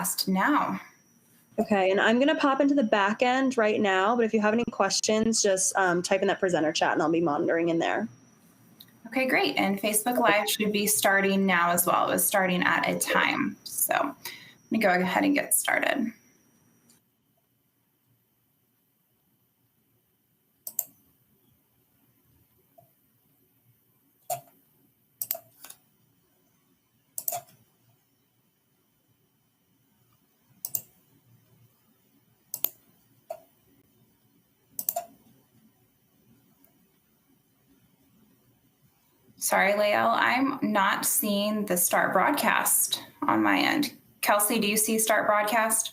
broadcast now. Okay, and I'm going to pop into the back end right now, but if you have any questions, just type in that presenter chat and I'll be monitoring in there. Okay, great. And Facebook Live should be starting now as well. It was starting at a time. So I'm going to go ahead and get started. Sorry, Lael, I'm not seeing the start broadcast on my end. Kelsey, do you see start broadcast?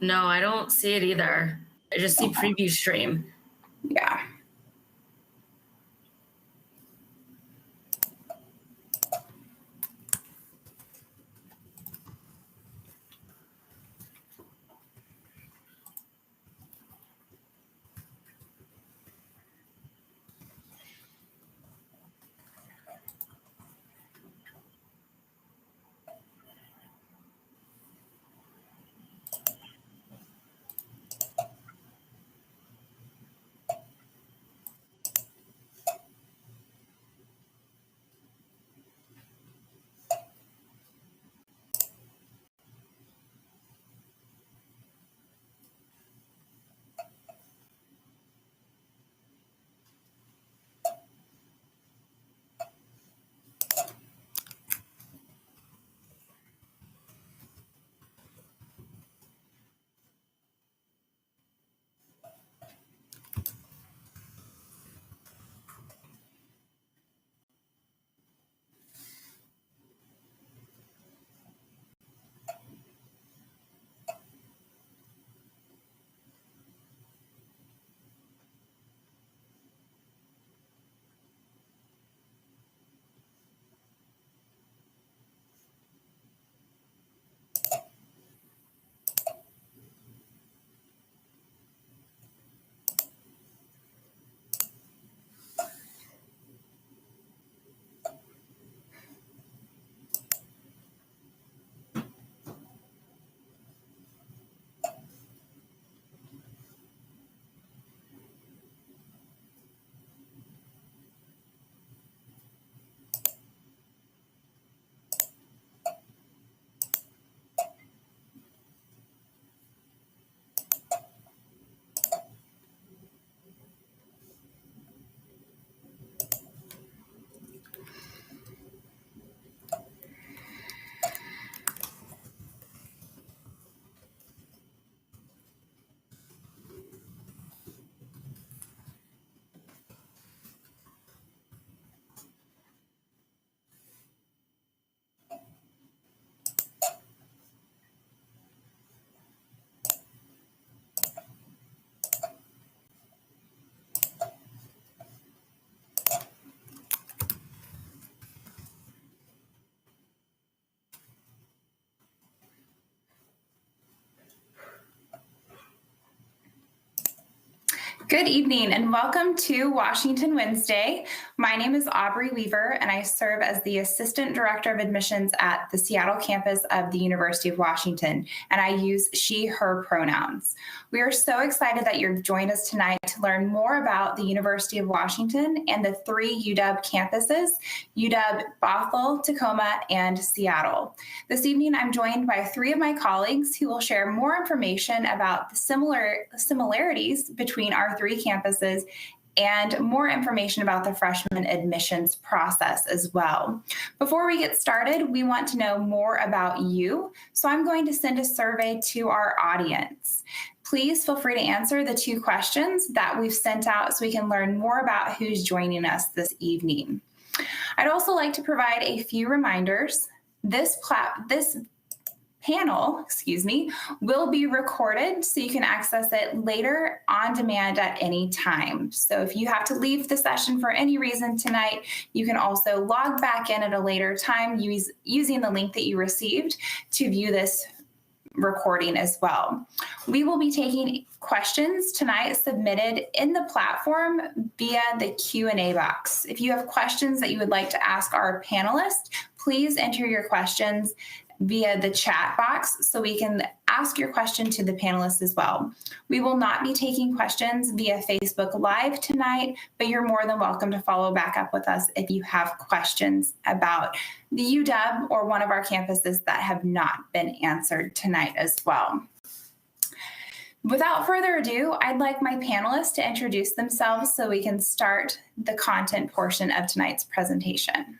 No, I don't see it either. I just see preview stream. Yeah. Good evening and welcome to Washington Wednesday. My name is Aubrey Weaver and I serve as the Assistant Director of Admissions at the Seattle campus of the University of Washington, and I use she, her pronouns. We are so excited that you're joining us tonight to learn more about the University of Washington and the 3 UW campuses, UW, Bothell, Tacoma, and Seattle. This evening, I'm joined by 3 of my colleagues who will share more information about the similarities between our 3 campuses and more information about the freshman admissions process as well. Before we get started, we want to know more about you, so I'm going to send a survey to our audience. Please feel free to answer the 2 questions that we've sent out so we can learn more about who's joining us this evening. I'd also like to provide a few reminders. This panel, will be recorded so you can access it later on demand at any time. So if you have to leave the session for any reason tonight, you can also log back in at a later time using the link that you received to view this recording as well. We will be taking questions tonight submitted in the platform via the Q&A box. If you have questions that you would like to ask our panelists, please enter your questions via the chat box so we can ask your question to the panelists as well. We will not be taking questions via Facebook Live tonight, but you're more than welcome to follow back up with us if you have questions about the UW or one of our campuses that have not been answered tonight as well. Without further ado, I'd like my panelists to introduce themselves so we can start the content portion of tonight's presentation.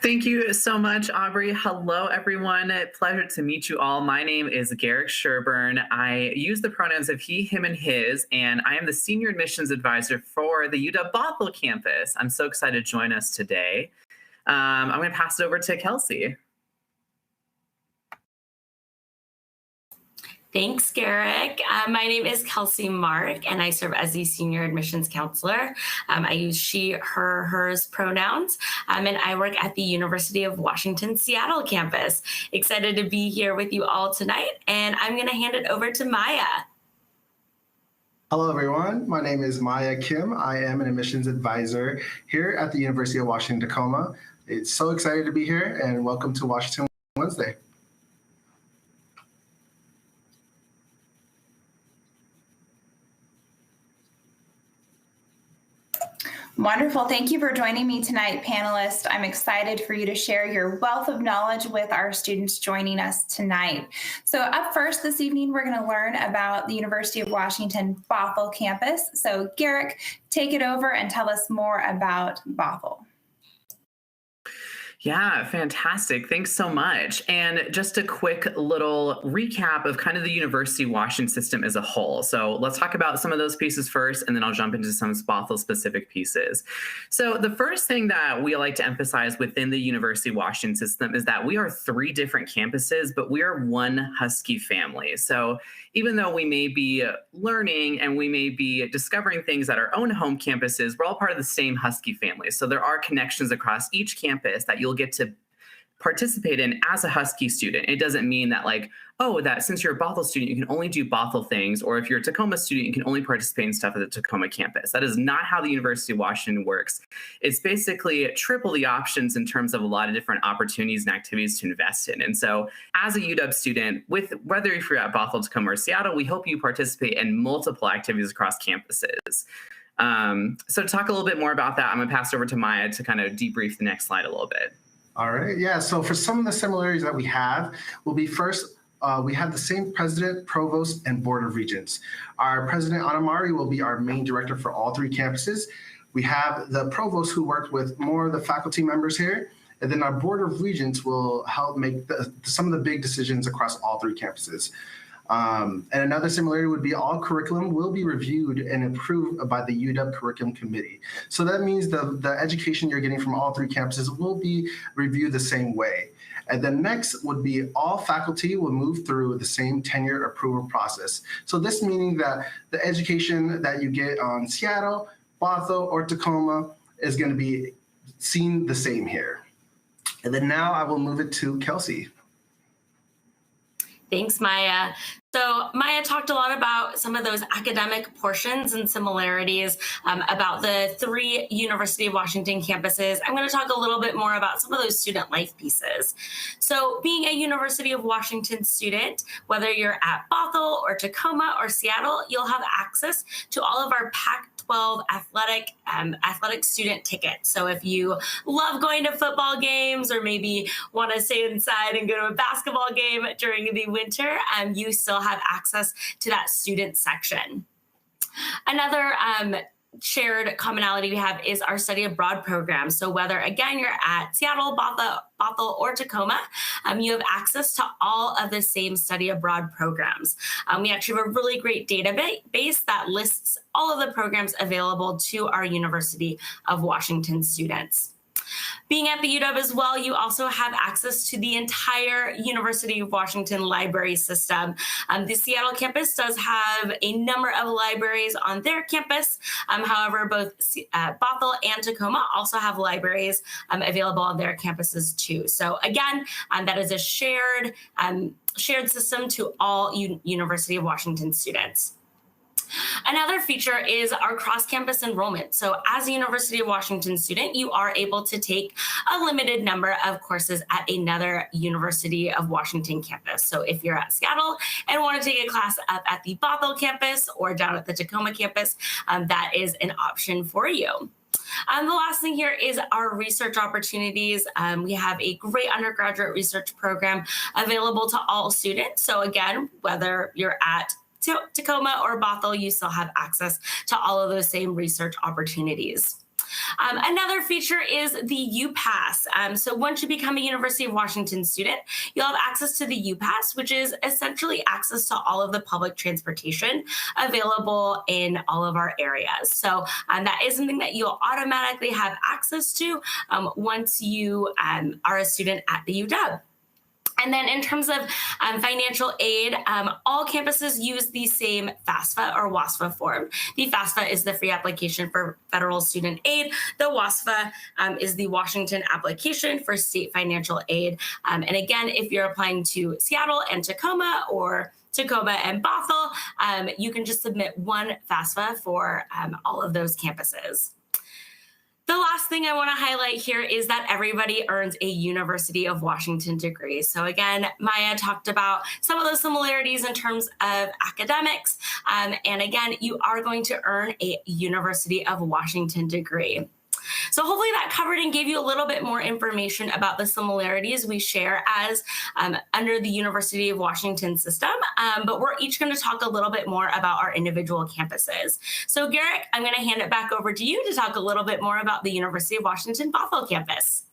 Thank you so much, Aubrey. Hello, everyone. Pleasure to meet you all. My name is Garrick Sherburne. I use the pronouns of he, him, and his, and I am the Senior Admissions Advisor for the UW Bothell campus. I'm so excited to join us today. I'm going to pass it over to Kelsey. Thanks, Garrick. My name is Kelsey Mark, and I serve as the Senior Admissions Counselor. I use she, her, hers pronouns, and I work at the University of Washington Seattle campus. Excited to be here with you all tonight, and I'm going to hand it over to Maya. Hello, everyone. My name is Maya Kim. I am an admissions advisor here at the University of Washington, Tacoma. It's so excited to be here, and welcome to Washington Wednesday. Wonderful. Thank you for joining me tonight, panelists. I'm excited for you to share your wealth of knowledge with our students joining us tonight. So up first this evening, we're going to learn about the University of Washington Bothell campus. So Garrick, take it over and tell us more about Bothell. Yeah, fantastic. Thanks so much. And just a quick little recap of kind of the University of Washington system as a whole. So let's talk about some of those pieces first, and then I'll jump into some Bothell specific pieces. So the first thing that we like to emphasize within the University of Washington system is that we are 3 different campuses, but we are one Husky family. So even though we may be learning and we may be discovering things at our own home campuses, we're all part of the same Husky family. So there are connections across each campus that you'll get to participate in as a Husky student. It doesn't mean that that since you're a Bothell student, you can only do Bothell things, or if you're a Tacoma student, you can only participate in stuff at the Tacoma campus. That is not how the University of Washington works. It's basically triple the options in terms of a lot of different opportunities and activities to invest in. And so as a UW student, whether if you're at Bothell, Tacoma, or Seattle, we hope you participate in multiple activities across campuses. So to talk a little bit more about that, I'm going to pass it over to Maya to kind of debrief the next slide a little bit. All right. Yeah. So for some of the similarities that we have, will be first, we have the same president, provost, and board of regents. Our president, Anamari, will be our main director for all 3 campuses. We have the provost who worked with more of the faculty members here. And then our board of regents will help make some of the big decisions across all 3 campuses. And another similarity would be all curriculum will be reviewed and approved by the UW Curriculum Committee. So that means the education you're getting from all 3 campuses will be reviewed the same way. And then next would be all faculty will move through the same tenure approval process. So this meaning that the education that you get on Seattle, Bothell, or Tacoma is going to be seen the same here. And then now I will move it to Kelsey. Thanks, Maya. So Maya talked a lot about some of those academic portions and similarities about the 3 University of Washington campuses. I'm going to talk a little bit more about some of those student life pieces. So being a University of Washington student, whether you're at Bothell or Tacoma or Seattle, you'll have access to all of our Pac-12 athletic student tickets. So if you love going to football games or maybe want to stay inside and go to a basketball game during the winter, you still have access to that student section. Another shared commonality we have is our study abroad program. So whether, again, you're at Seattle, Bothell, or Tacoma, you have access to all of the same study abroad programs. We actually have a really great database that lists all of the programs available to our University of Washington students. Being at the UW as well, you also have access to the entire University of Washington library system. The Seattle campus does have a number of libraries on their campus. However, both Bothell and Tacoma also have libraries available on their campuses too. So again, that is a shared system to all University of Washington students. Another feature is our cross-campus enrollment. So as a University of Washington student, you are able to take a limited number of courses at another University of Washington campus. So if you're at Seattle and want to take a class up at the Bothell campus or down at the Tacoma campus, that is an option for you. The last thing here is our research opportunities. We have a great undergraduate research program available to all students. So again, whether you're at Tacoma or Bothell, you still have access to all of those same research opportunities. Another feature is the UPass. So once you become a University of Washington student, you'll have access to the UPass, which is essentially access to all of the public transportation available in all of our areas. So that is something that you'll automatically have access to once you are a student at the UW. And then in terms of financial aid, all campuses use the same FAFSA or WASFA form. The FAFSA is the free application for federal student aid. The WASFA is the Washington application for state financial aid. And again, if you're applying to Seattle and Tacoma or Tacoma and Bothell, you can just submit one FAFSA for all of those campuses. The last thing I want to highlight here is that everybody earns a University of Washington degree. So again, Maya talked about some of those similarities in terms of academics. And again, you are going to earn a University of Washington degree. So hopefully that covered and gave you a little bit more information about the similarities we share as under the University of Washington system. But we're each going to talk a little bit more about our individual campuses. So Garrick, I'm going to hand it back over to you to talk a little bit more about the University of Washington Bothell campus.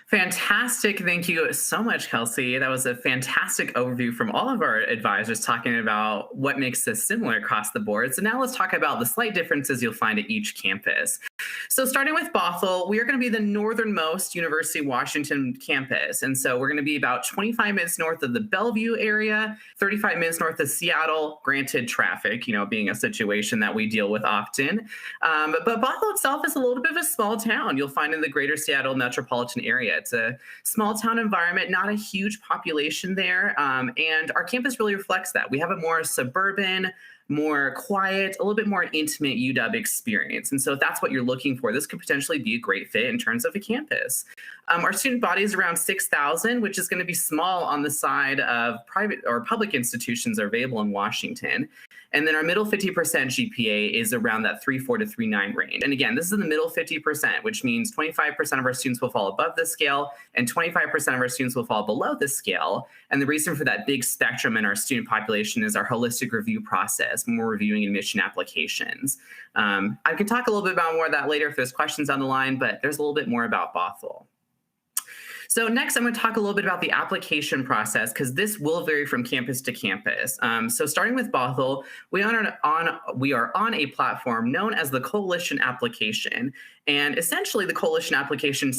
Fantastic. Thank you so much, Kelsey. That was a fantastic overview from all of our advisors talking about what makes this similar across the board. So now let's talk about the slight differences you'll find at each campus. So starting with Bothell, we are going to be the northernmost University of Washington campus. And so we're going to be about 25 minutes north of the Bellevue area, 35 minutes north of Seattle, granted traffic, being a situation that we deal with often. But Bothell itself is a little bit of a small town you'll find in the greater Seattle metropolitan area. It's a small town environment, not a huge population there. And our campus really reflects that. We have a more suburban, more quiet, a little bit more intimate UW experience. And so if that's what you're looking for, this could potentially be a great fit in terms of a campus. Our student body is around 6,000, which is going to be small on the side of private or public institutions that are available in Washington. And then our middle 50% GPA is around that 3.4 to 3.9 range. And again, this is in the middle 50%, which means 25% of our students will fall above this scale and 25% of our students will fall below this scale. And the reason for that big spectrum in our student population is our holistic review process when we're reviewing admission applications. I can talk a little bit about more of that later if there's questions on the line, but there's a little bit more about Bothell. So next, I'm going to talk a little bit about the application process because this will vary from campus to campus. So starting with Bothell, we are on a platform known as the Coalition Application. And essentially, the Coalition Application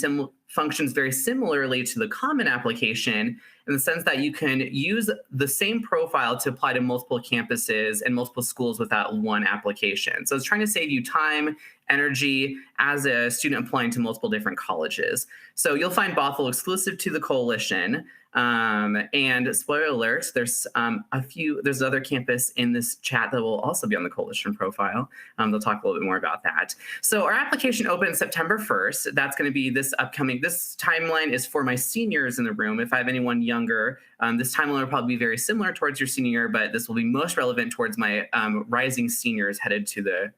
functions very similarly to the Common Application in the sense that you can use the same profile to apply to multiple campuses and multiple schools without one application. So it's trying to save you time, energy as a student applying to multiple different colleges. So you'll find Bothell exclusive to the Coalition. And spoiler alert, there's other campus in this chat that will also be on the Coalition profile. They'll talk a little bit more about that. So our application opens September 1st. That's going to be this timeline is for my seniors in the room. If I have anyone younger, this timeline will probably be very similar towards your senior year, but this will be most relevant towards my rising seniors headed to the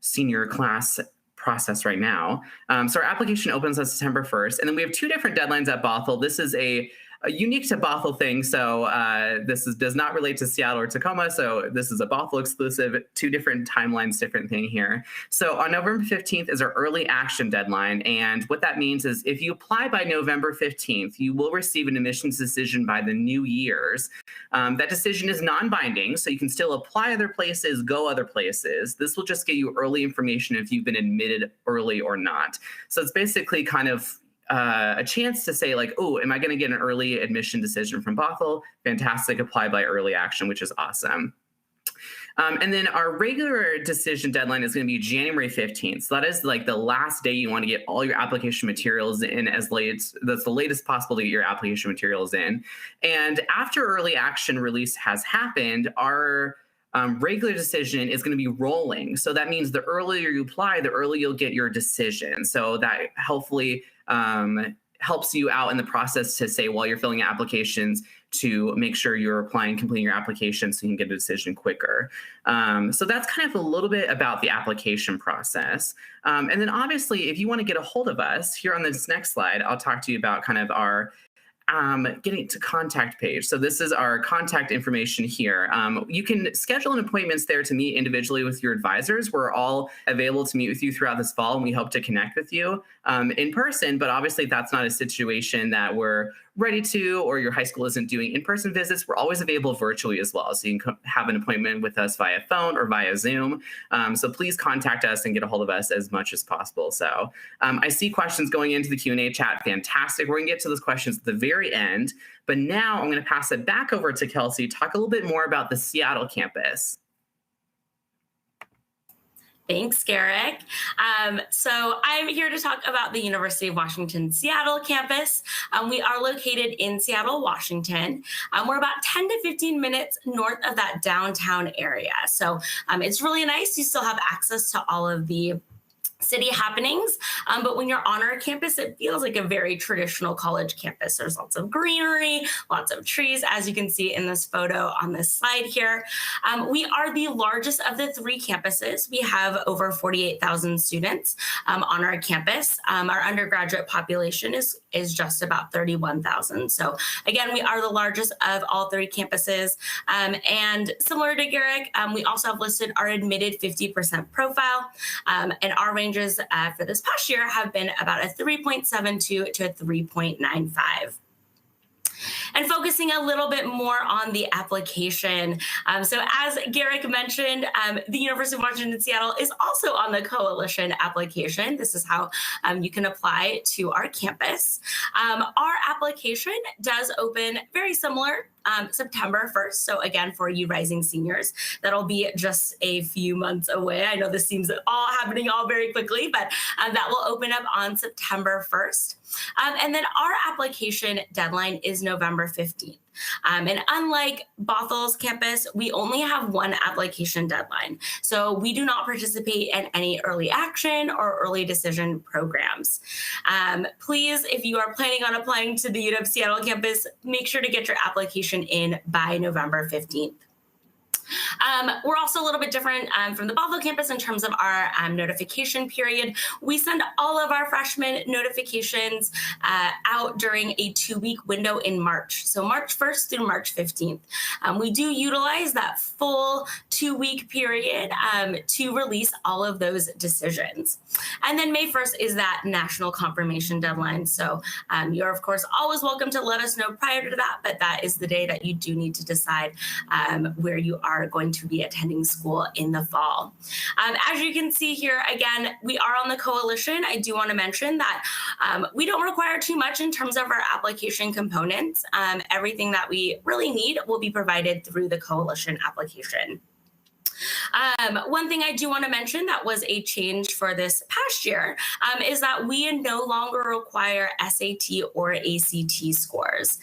senior class process right now. So our application opens on September 1st. And then we have two different deadlines at Bothell. This is a unique to Bothell thing. So does not relate to Seattle or Tacoma. So this is a Bothell exclusive, two different timelines, different thing here. So on November 15th is our early action deadline. And what that means is if you apply by November 15th, you will receive an admissions decision by the New Year's. That decision is non-binding, so you can still apply other places, go other places. This will just get you early information if you've been admitted early or not. So it's basically kind of a chance to say like, oh, am I going to get an early admission decision from Bothell? Fantastic. Apply by early action, which is awesome. And then our regular decision deadline is going to be January 15th. So that is like the last day you want to get all your application materials in that's the latest possible to get your application materials in. And after early action release has happened, our regular decision is going to be rolling. So that means the earlier you apply, the earlier you'll get your decision. So that hopefully helps you out in the process to say, while you're filling out applications, to make sure you're applying, completing your application so you can get a decision quicker. So that's kind of a little bit about the application process. And then obviously, if you want to get a hold of us, here on this next slide, I'll talk to you about kind of our getting to contact page. So this is our contact information here. You can schedule an appointments there to meet individually with your advisors. We're all available to meet with you throughout this fall, and we hope to connect with you in person. But obviously, that's not a situation that we're ready to, or your high school isn't doing in-person visits. We're always available virtually as well. So you can have an appointment with us via phone or via Zoom. So please contact us and get a hold of us as much as possible. So I see questions going into the Q&A chat. Fantastic. We're gonna get to those questions at the very end. But now I'm gonna pass it back over to Kelsey, talk a little bit more about the Seattle campus. Thanks, Garrick. So I'm here to talk about the University of Washington Seattle campus. We are located in Seattle, Washington. We're about 10 to 15 minutes north of that downtown area. So it's really nice. You still have access to all of the city happenings, but when you're on our campus, it feels like a very traditional college campus. There's lots of greenery, lots of trees, as you can see in this photo on this slide here. We are the largest of the three campuses. We have over 48,000 students on our campus. Our undergraduate population is just about 31,000. So again, we are the largest of all three campuses. And similar to Garrick, we also have listed our admitted 50% profile, and our ranges for this past year have been about a 3.72 to a 3.95. And focusing a little bit more on the application. So as Garrick mentioned, the University of Washington Seattle is also on the coalition application. This is how you can apply to our campus. Our application does open very similar September 1st. So again, for you rising seniors, that'll be just a few months away. I know this seems all happening all very quickly, but that will open up on September 1st. And then our application deadline is November 15th. And unlike Bothell's campus, we only have one application deadline. So we do not participate in any early action or early decision programs. Please, if you are planning on applying to the U of Seattle campus, make sure to get your application in by November 15th. We're also a little bit different from the Bothell campus in terms of our notification period. We send all of our freshman notifications out during a 2-week window in March. So March 1st through March 15th. We do utilize that full 2-week period to release all of those decisions. And then May 1st is that national confirmation deadline. So you're, of course, always welcome to let us know prior to that, but that is the day that you do need to decide where you are going to be attending school in the fall. As you can see here, again, we are on the coalition. I do want to mention that we don't require too much in terms of our application components. Everything that we really need will be provided through the coalition application. One thing I do want to mention that was a change for this past year is that we no longer require SAT or ACT scores.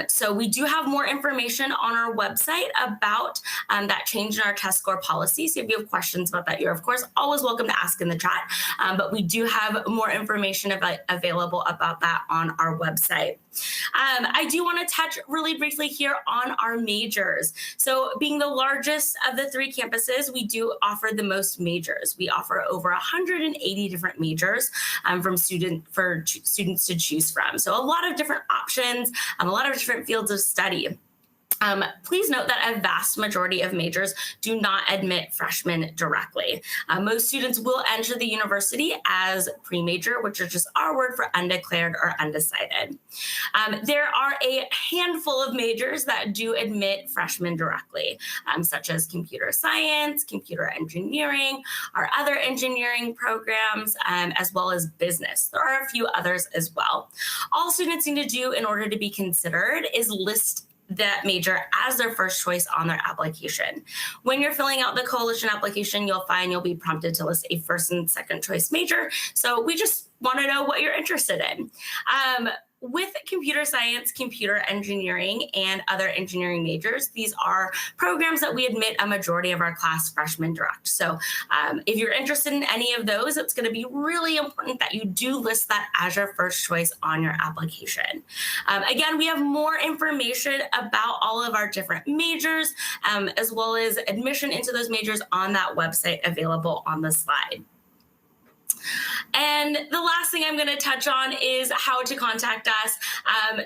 So we do have more information on our website about that change in our test score policy. So if you have questions about that, you're of course always welcome to ask in the chat, but we do have more information available about that on our website. I do want to touch really briefly here on our majors. So being the largest of the three campuses, we do offer the most majors. We offer over 180 different majors for students to choose from. So a lot of different options, a lot of different fields of study. Please note that a vast majority of majors do not admit freshmen directly. Most students will enter the university as pre-major, which is just our word for undeclared or undecided. There are a handful of majors that do admit freshmen directly, such as computer science, computer engineering, our other engineering programs, as well as business. There are a few others as well. All students need to do in order to be considered is list that major as their first choice on their application. When you're filling out the coalition application, you'll find you'll be prompted to list a first and second choice major. So we just want to know what you're interested in. with computer science, computer engineering, and other engineering majors, these are programs that we admit a majority of our class freshmen direct. So if you're interested in any of those, it's going to be really important that you do list that as your first choice on your application. Again, we have more information about all of our different majors, as well as admission into those majors on that website available on the slide. And the last thing I'm going to touch on is how to contact us.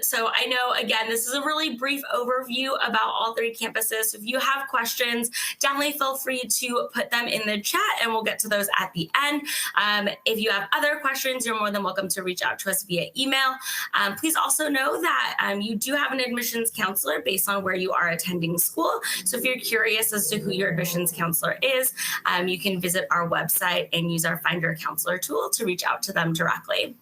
So I know, again, this is a really brief overview about all three campuses. So if you have questions, definitely feel free to put them in the chat and we'll get to those at the end. If you have other questions, you're more than welcome to reach out to us via email. Please also know that you do have an admissions counselor based on where you are attending school. So if you're curious as to who your admissions counselor is, you can visit our website and use our Find Your Counselor tool to reach out to them directly.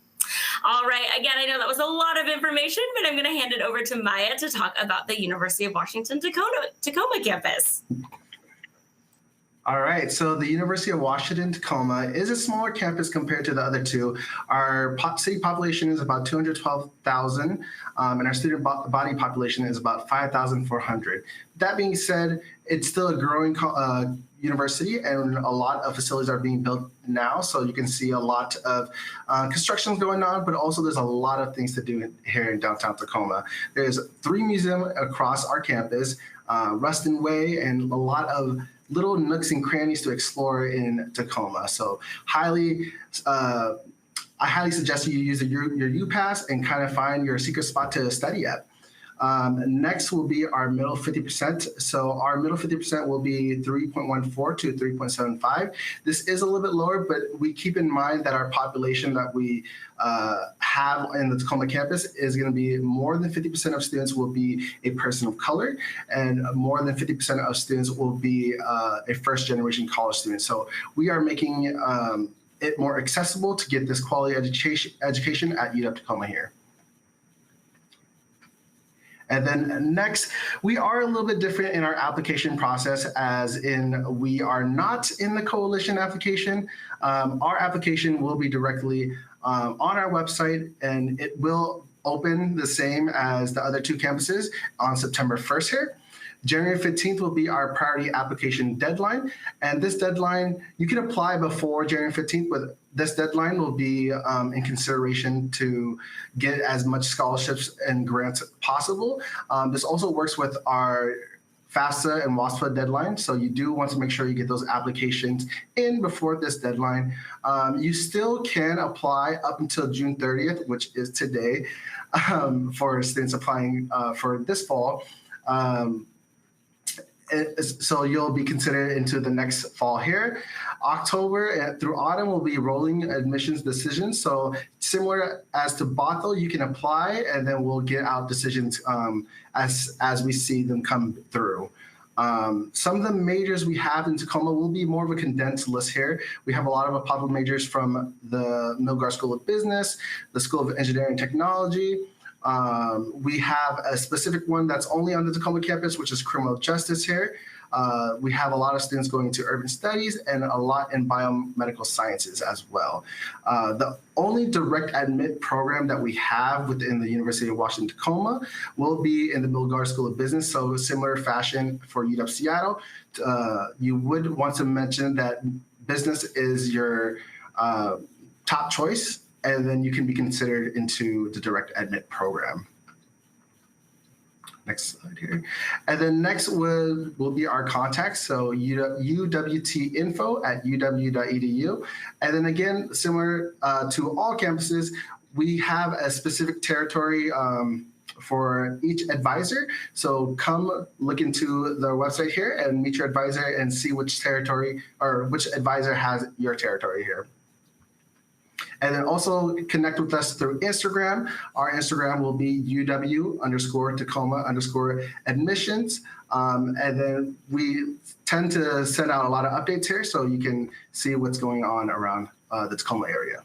All right, again, I know that was a lot of information, but I'm going to hand it over to Maya to talk about the University of Washington Tacoma campus. All right, so the University of Washington Tacoma is a smaller campus compared to the other two. Our city population is about 212,000, and our student body population is about 5,400. That being said, it's still a growing university, and a lot of facilities are being built now. So you can see a lot of construction going on, but also there's a lot of things to do here in downtown Tacoma. There's 3 museums across our campus, Ruston Way, and a lot of little nooks and crannies to explore in Tacoma. So I highly suggest you use your UPass and kind of find your secret spot to study at. Next will be our middle 50%. So our middle 50% will be 3.14 to 3.75. This is a little bit lower, but we keep in mind that our population that we have in the Tacoma campus is going to be more than 50% of students will be a person of color, and more than 50% of students will be a first-generation college student. So we are making it more accessible to get this quality education at UW Tacoma here. And then next, we are a little bit different in our application process, as in we are not in the coalition application. Our application will be directly on our website, and it will open the same as the other 2 campuses on September 1st here. January 15th will be our priority application deadline. And this deadline, you can apply before January 15th, but this deadline will be in consideration to get as much scholarships and grants possible. This also works with our FAFSA and WASPA deadline. So you do want to make sure you get those applications in before this deadline. You still can apply up until June 30th, which is today, for students applying for this fall. So you'll be considered into the next fall here. October through autumn will be rolling admissions decisions. So similar as to Bothell, you can apply and then we'll get out decisions as we see them come through. Some of the majors we have in Tacoma will be more of a condensed list here. We have a lot of popular majors from the Milgard School of Business, the School of Engineering and Technology. We have a specific one that's only on the Tacoma campus, which is criminal justice here. We have a lot of students going into urban studies and a lot in biomedical sciences as well. The only direct admit program that we have within the University of Washington Tacoma will be in the Milgard School of Business. So similar fashion for UW Seattle, you would want to mention that business is your top choice, and then you can be considered into the direct admit program. Next slide here. And then next will be our contacts. So uwtinfo@uw.edu. And then again, similar to all campuses, we have a specific territory for each advisor. So come look into the website here and meet your advisor and see which territory or which advisor has your territory here. And then also connect with us through Instagram. Our Instagram will be UW_Tacoma_admissions. And then we tend to send out a lot of updates here so you can see what's going on around the Tacoma area.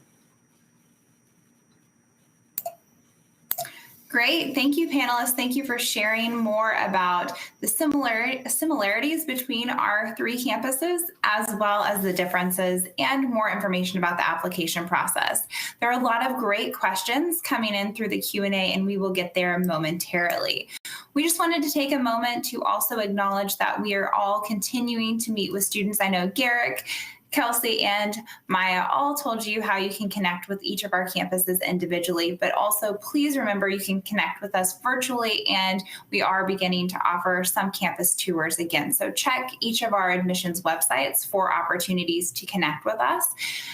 Great. Thank you, panelists. Thank you for sharing more about the similarities between our three campuses, as well as the differences, and more information about the application process. There are a lot of great questions coming in through the Q&A, and we will get there momentarily. We just wanted to take a moment to also acknowledge that we are all continuing to meet with students. I know Garrick, Kelsey, and Maya all told you how you can connect with each of our campuses individually, but also please remember you can connect with us virtually, and we are beginning to offer some campus tours again. So check each of our admissions websites for opportunities to connect with us.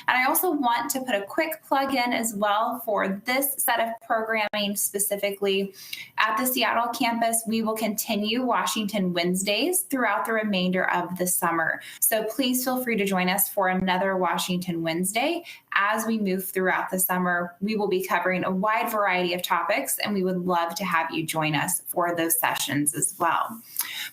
And I also want to put a quick plug in as well for this set of programming specifically. At the Seattle campus, we will continue Washington Wednesdays throughout the remainder of the summer. So please feel free to join us for another Washington Wednesday. As we move throughout the summer, we will be covering a wide variety of topics, and we would love to have you join us for those sessions as well.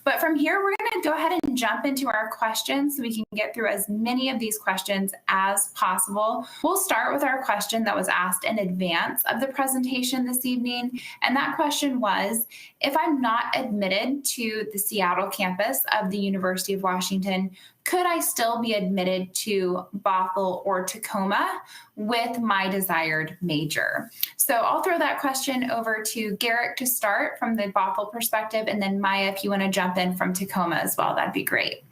But from here, we're going to go ahead and jump into our questions so we can get through as many of these questions as possible. We'll start with our question that was asked in advance of the presentation this evening. And that question was, if I'm not admitted to the Seattle campus of the University of Washington, could I still be admitted to Bothell or Tacoma with my desired major? So I'll throw that question over to Garrick to start from the Bothell perspective, and then Maya, if you want to jump in from Tacoma as well, that'd be great.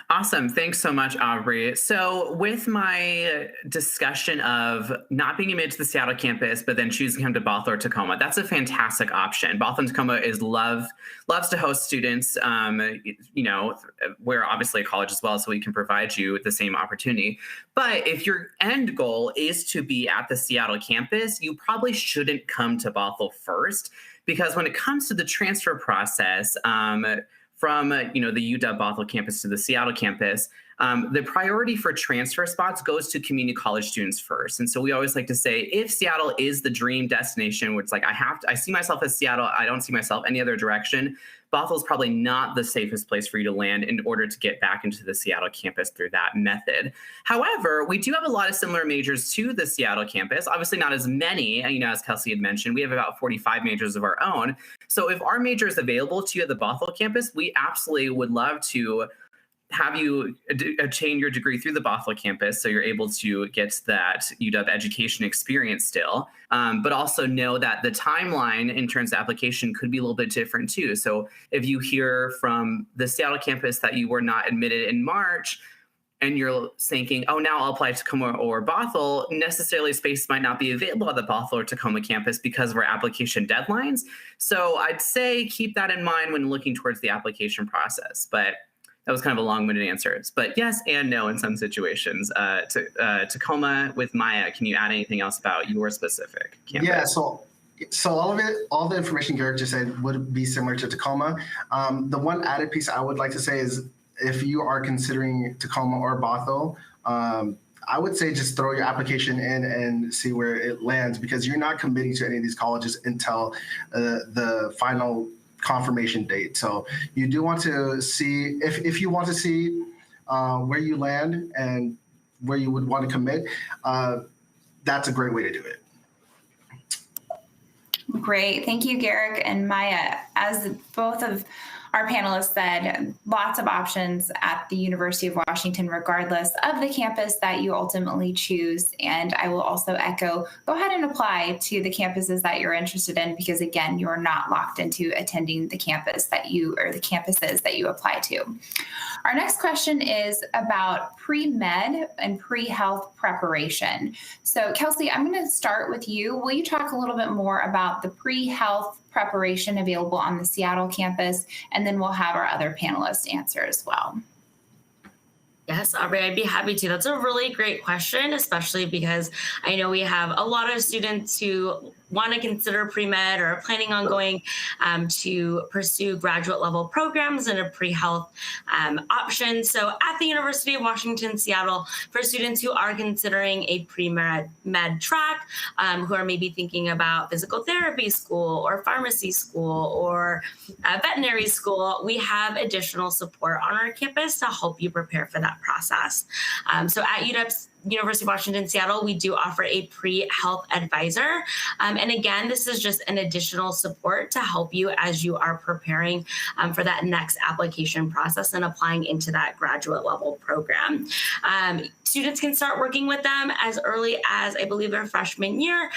Awesome. Thanks so much, Aubrey. So with my discussion of not being admitted to the Seattle campus, but then choosing to come to Bothell or Tacoma, that's a fantastic option. Bothell and Tacoma loves to host students. We're obviously a college as well, so we can provide you with the same opportunity. But if your end goal is to be at the Seattle campus, you probably shouldn't come to Bothell first, because when it comes to the transfer process, from the UW Bothell campus to the Seattle campus, the priority for transfer spots goes to community college students first. And so we always like to say, if Seattle is the dream destination, where it's like, I see myself as Seattle, I don't see myself any other direction, Bothell is probably not the safest place for you to land in order to get back into the Seattle campus through that method. However, we do have a lot of similar majors to the Seattle campus, obviously not as many, as Kelsey had mentioned, we have about 45 majors of our own. So if our major is available to you at the Bothell campus, we absolutely would love to have you attain your degree through the Bothell campus, so you're able to get that UW education experience still, but also know that the timeline in terms of application could be a little bit different too. So if you hear from the Seattle campus that you were not admitted in March, and you're thinking, oh, now I'll apply to Tacoma or Bothell, necessarily space might not be available at the Bothell or Tacoma campus because of our application deadlines. So I'd say keep that in mind when looking towards the application process. But that was kind of a long-winded answer. But yes and no in some situations. Tacoma with Maya, can you add anything else about your specific campus? Yeah, so all the information Garrick just said would be similar to Tacoma. The one added piece I would like to say is, if you are considering Tacoma or Bothell, I would say just throw your application in and see where it lands, because you're not committing to any of these colleges until the final confirmation date. So you do want to see, if you want to see where you land and where you would want to commit, that's a great way to do it. Great. Thank you, Garrick and Maya. As both of our panelists said, lots of options at the University of Washington, regardless of the campus that you ultimately choose. And I will also echo, go ahead and apply to the campuses that you're interested in, because again, you are not locked into attending the campus that you, or the campuses that you apply to. Our next question is about pre-med and pre-health preparation. So Kelsey, I'm going to start with you. Will you talk a little bit more about the pre-health preparation available on the Seattle campus, and then we'll have our other panelists answer as well. Yes, Aubrey, I'd be happy to. That's a really great question, especially because I know we have a lot of students who want to consider pre-med or are planning on going to pursue graduate level programs and a pre-health option. So at the University of Washington, Seattle, for students who are considering a pre-med track, who are maybe thinking about physical therapy school or pharmacy school or veterinary school, we have additional support on our campus to help you prepare for that process. So at UW University of Washington, Seattle, we do offer a pre-health advisor. And again, this is just an additional support to help you as you are preparing for that next application process and applying into that graduate level program. Students can start working with them as early as, I believe, their freshman year.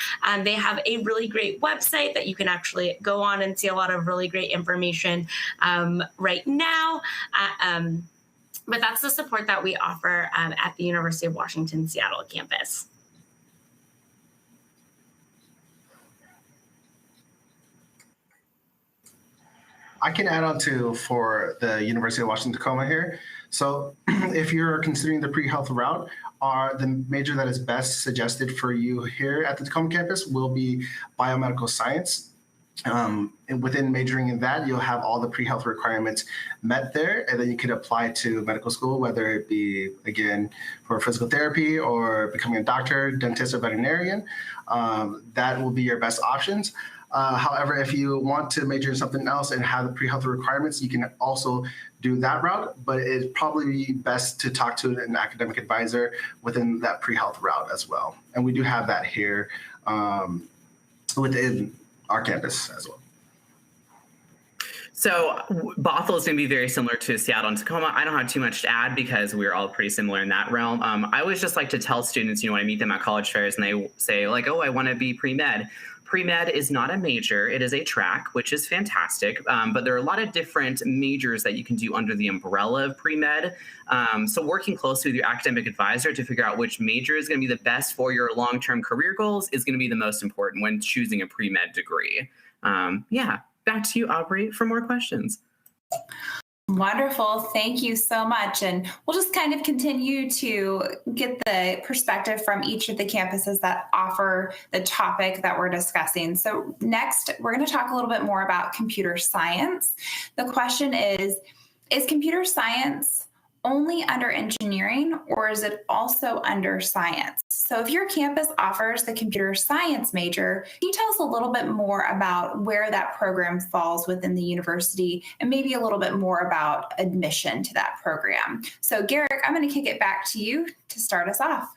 They have a really great website that you can actually go on and see a lot of really great information right now. But that's the support that we offer at the University of Washington Seattle campus. I can add on to for the University of Washington Tacoma here. So if you're considering the pre-health route, the major that is best suggested for you here at the Tacoma campus will be biomedical science. And within majoring in that, you'll have all the pre-health requirements met there, and then you can apply to medical school, whether it be, again, for physical therapy or becoming a doctor, dentist, or veterinarian. That will be your best options. However, if you want to major in something else and have the pre-health requirements, you can also do that route, but it'd probably be best to talk to an academic advisor within that pre-health route as well. And we do have that here within our campus as well. So Bothell is going to be very similar to Seattle and Tacoma. I don't have too much to add because we're all pretty similar in that realm. I always just like to tell students, when I meet them at college fairs and they say like, oh, I want to be pre-med. Pre-med is not a major, it is a track, which is fantastic, but there are a lot of different majors that you can do under the umbrella of pre-med. So working closely with your academic advisor to figure out which major is going to be the best for your long-term career goals is going to be the most important when choosing a pre-med degree. Yeah, back to you, Aubrey, for more questions. Wonderful. Thank you so much. And we'll just kind of continue to get the perspective from each of the campuses that offer the topic that we're discussing. So next, we're going to talk a little bit more about computer science. The question is computer science only under engineering, or is it also under science? So if your campus offers the computer science major, can you tell us a little bit more about where that program falls within the university and maybe a little bit more about admission to that program? So Garrick, I'm going to kick it back to you to start us off.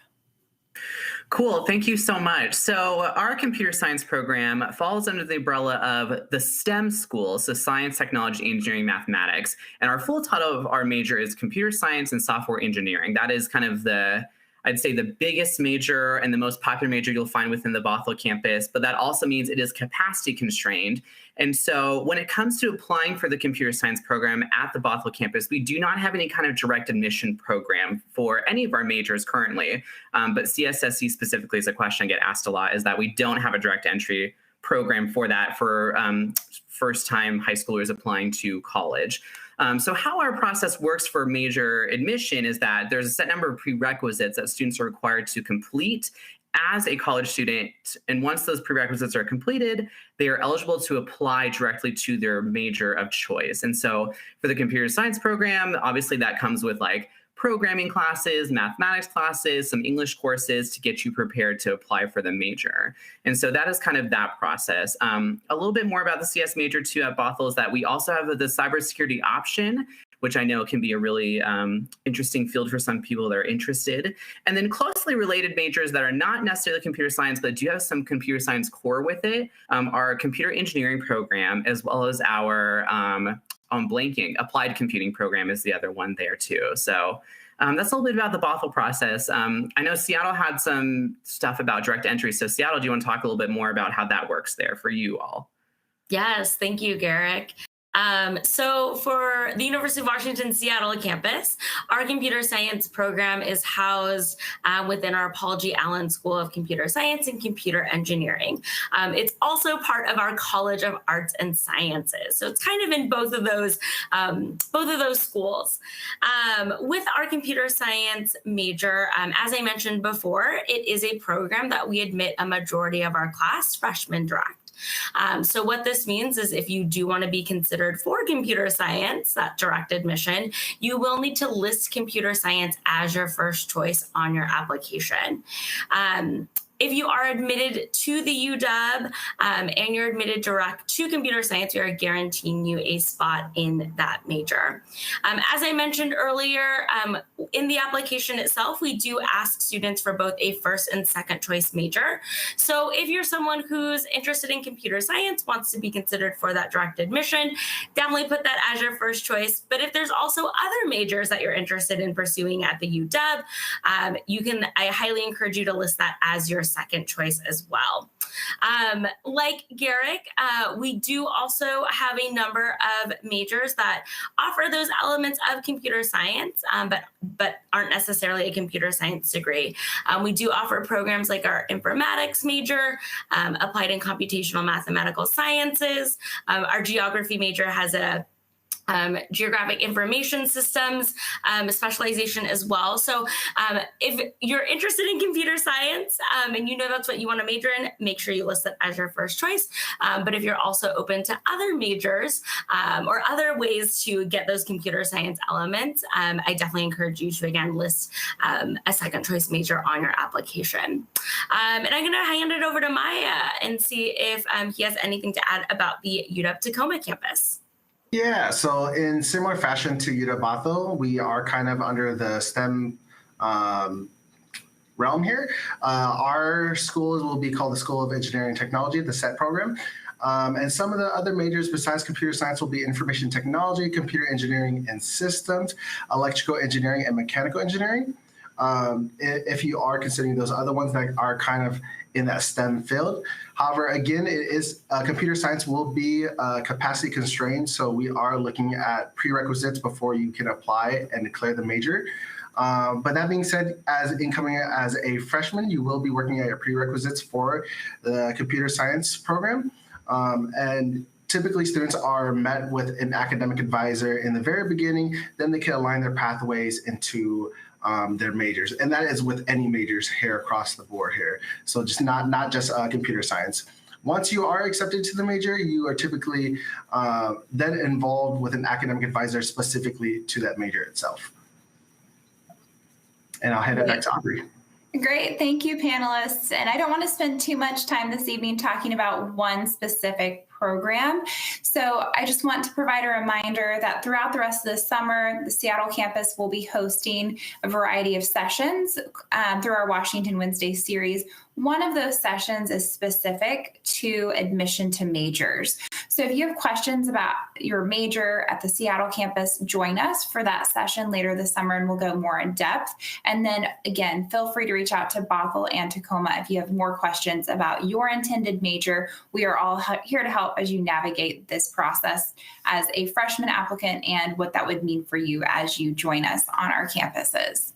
Cool. Thank you so much. So our computer science program falls under the umbrella of the STEM schools, so science, technology, engineering, mathematics. And our full title of our major is computer science and software engineering. That is kind of I'd say the biggest major and the most popular major you'll find within the Bothell campus, but that also means it is capacity constrained. And so when it comes to applying for the computer science program at the Bothell campus, we do not have any kind of direct admission program for any of our majors currently. But CSSC specifically is a question I get asked a lot, is that we don't have a direct entry program for that for first-time high schoolers applying to college. So how our process works for major admission is that there's a set number of prerequisites that students are required to complete as a college student. And once those prerequisites are completed, they are eligible to apply directly to their major of choice. And so for the computer science program, obviously that comes with like programming classes, mathematics classes, some English courses to get you prepared to apply for the major. And so that is kind of that process. A little bit more about the CS major too at Bothell is that we also have the cybersecurity option, which I know can be a really interesting field for some people that are interested. And then closely related majors that are not necessarily computer science, but do have some computer science core with it, our computer engineering program, as well as our applied computing program is the other one there too. So that's a little bit about the Bothell process. I know Seattle had some stuff about direct entry. So Seattle, do you want to talk a little bit more about how that works there for you all? Yes, thank you, Garrick. So for the University of Washington Seattle campus, our computer science program is housed within our Paul G. Allen School of Computer Science and Computer Engineering. It's also part of our College of Arts and Sciences. So it's kind of in both of those schools. With our computer science major, as I mentioned before, it is a program that we admit a majority of our class freshmen direct. So what this means is if you do want to be considered for computer science, that direct admission, you will need to list computer science as your first choice on your application. If you are admitted to the UW and you're admitted direct to computer science, we are guaranteeing you a spot in that major. As I mentioned earlier, in the application itself, we do ask students for both a first and second choice major. So if you're someone who's interested in computer science, wants to be considered for that direct admission, definitely put that as your first choice. But if there's also other majors that you're interested in pursuing at the UW, I highly encourage you to list that as your second choice as well. Like Garrick, we do also have a number of majors that offer those elements of computer science, but aren't necessarily a computer science degree. We do offer programs like our informatics major, applied and computational mathematical sciences. Our geography major has a geographic information systems specialization as well. So if you're interested in computer science and you know that's what you want to major in, make sure you list it as your first choice. But if you're also open to other majors or other ways to get those computer science elements, I definitely encourage you to, again, list a second choice major on your application. And I'm going to hand it over to Maya and see if he has anything to add about the UW Tacoma campus. Yeah, so in similar fashion to UW Bothell, we are kind of under the STEM realm here. Our schools will be called the School of Engineering and Technology, the SET program. And some of the other majors besides computer science will be information technology, computer engineering and systems, electrical engineering and mechanical engineering. If you are considering those other ones that are kind of in that STEM field. However, again, it is computer science will be capacity constrained. So we are looking at prerequisites before you can apply and declare the major. But that being said, as incoming as a freshman, you will be working at your prerequisites for the computer science program. And typically students are met with an academic advisor in the very beginning, then they can align their pathways into their majors. And that is with any majors here across the board here. So just not just computer science. Once you are accepted to the major, you are typically then involved with an academic advisor specifically to that major itself. And I'll hand it back to Aubrey. Great. Thank you, panelists. And I don't want to spend too much time this evening talking about one specific program. So I just want to provide a reminder that throughout the rest of the summer, the Seattle campus will be hosting a variety of sessions through our Washington Wednesday series. One of those sessions is specific to admission to majors. So if you have questions about your major at the Seattle campus, join us for that session later this summer and we'll go more in depth. And then again, feel free to reach out to Bothell and Tacoma if you have more questions about your intended major. We are all here to help as you navigate this process as a freshman applicant and what that would mean for you as you join us on our campuses.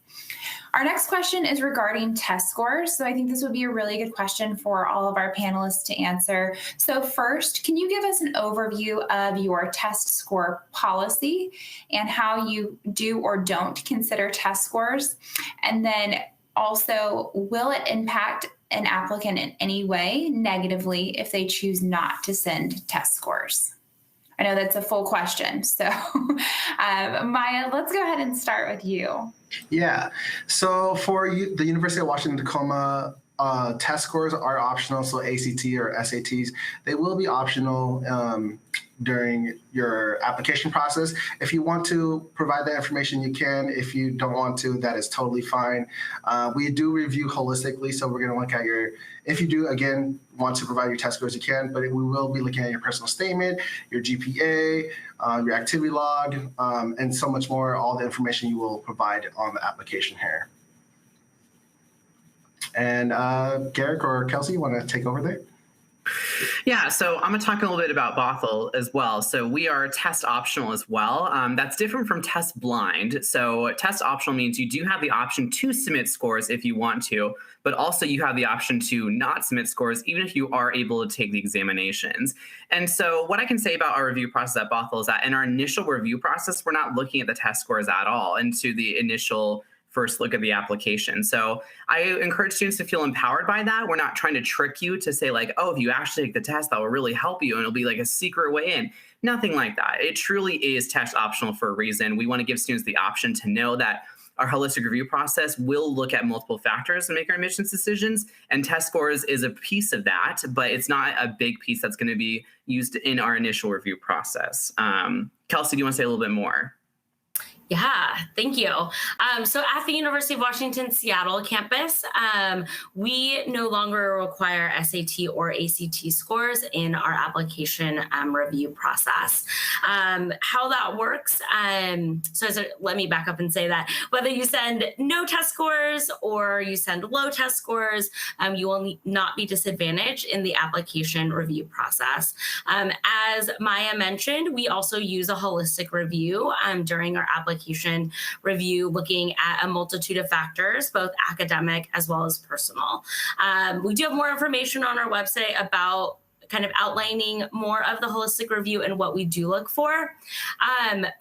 Our next question is regarding test scores. So I think this would be a really good question for all of our panelists to answer. So first, can you give us an overview of your test score policy and how you do or don't consider test scores? And then also, will it impact an applicant in any way negatively if they choose not to send test scores? I know that's a full question. So Maya, let's go ahead and start with you. Yeah, so for the University of Washington Tacoma, test scores are optional, so ACT or SATs, they will be optional during your application process. If you want to provide that information, you can. If you don't want to, that is totally fine. We do review holistically, so we're going to look at if you do, again, want to provide your test scores, you can, but we will be looking at your personal statement, your GPA, your activity log, and so much more, all the information you will provide on the application here. And Garrick or Kelsey, you want to take over there? Yeah, so I'm going to talk a little bit about Bothell as well. So we are test optional as well. That's different from test blind. So test optional means you do have the option to submit scores if you want to, but also you have the option to not submit scores even if you are able to take the examinations. And so what I can say about our review process at Bothell is that in our initial review process, we're not looking at the test scores at all into the initial first look at the application. So I encourage students to feel empowered by that. We're not trying to trick you to say like, oh, if you actually take the test, that will really help you and it'll be like a secret way in. Nothing like that. It truly is test optional for a reason. We want to give students the option to know that our holistic review process will look at multiple factors and make our admissions decisions. And test scores is a piece of that, but it's not a big piece that's going to be used in our initial review process. Kelsey, do you want to say a little bit more? Yeah, thank you. So at the University of Washington Seattle campus, we no longer require SAT or ACT scores in our application review process. How that works, let me back up and say that whether you send no test scores or you send low test scores, you will not be disadvantaged in the application review process. As Maya mentioned, we also use a holistic review during our application review, looking at a multitude of factors, both academic as well as personal. We do have more information on our website about kind of outlining more of the holistic review and what we do look for.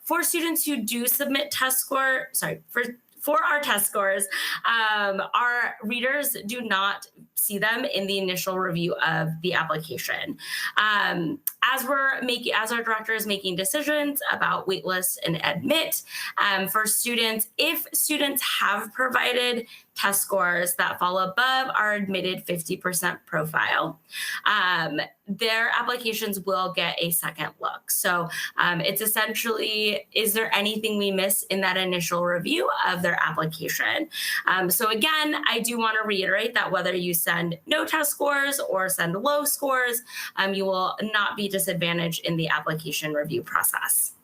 For students who do submit for our test scores, our readers do not see them in the initial review of the application. As our director is making decisions about waitlist and admit for students, if students have provided test scores that fall above our admitted 50% profile, their applications will get a second look. So it's essentially, is there anything we miss in that initial review of their application? So again, I do want to reiterate that whether you send no test scores or send low scores, you will not be disadvantaged in the application review process.